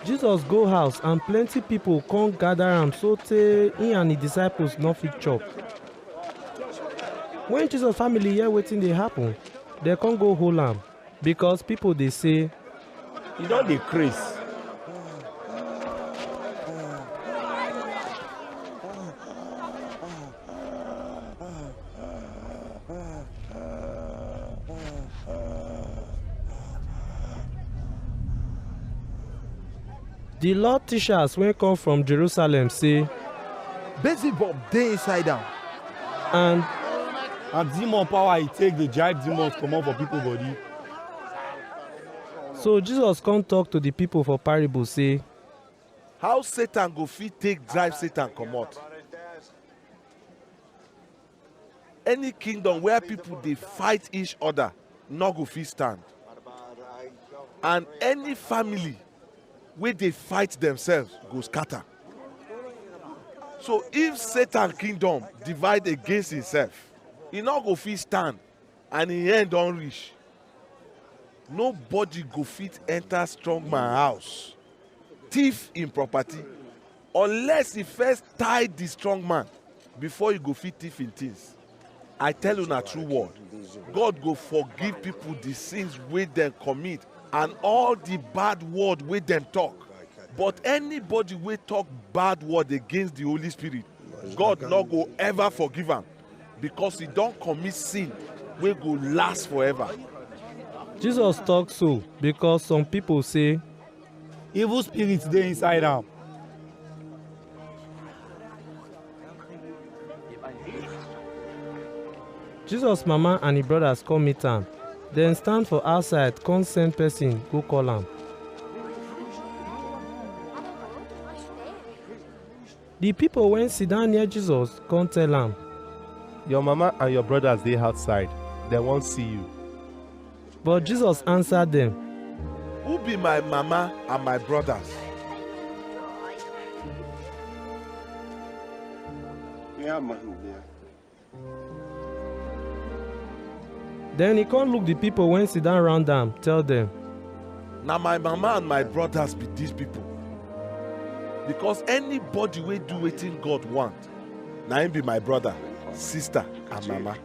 Jesus go house and plenty people come gather am sotey he and his disciples no fit chop. When Jesus family hear wetin dey happen, dem come go hold am because people dey say, e don dey craze. the law teachers wey come from Jerusalem say, Beelzebub dey inside am. and demon power e take dey drive demons comot for people body. so Jesus come talk to the people for parable say, How Satan go fit take drive Satan comot? Any kingdom where people dey fight each other no go fit stand. And any family wey dey fight themselves go scatter. So if Satan kingdom divide against himself, e no go fit stand and e end don reach. Nobody go fit enter strong man house, thief him property, unless he first tie the strong man before he go fit thief him things. I tell you na true word, God go forgive people the sins wey dem commit and all the bad word wey dem talk. But anybody wey talk bad word against the Holy Spirit, God no go ever forgive am because he don commit sin wey go last forever. Jesus talk so because some people say, Evil spirits dey inside am. Jesus mama and him brothers come meet am, dem stand for outside come send person go call am. The people wey sit down near Jesus come tell am, Your mama and your brothers dey outside. They wan see you. but Jesus answer dem, Who be my mama and my brothers? then he come look the people wey sit down round am tell dem, Na my mama and my brothers be these people. Because anybody wey do wetin God want, na him be my brother, sister and mama.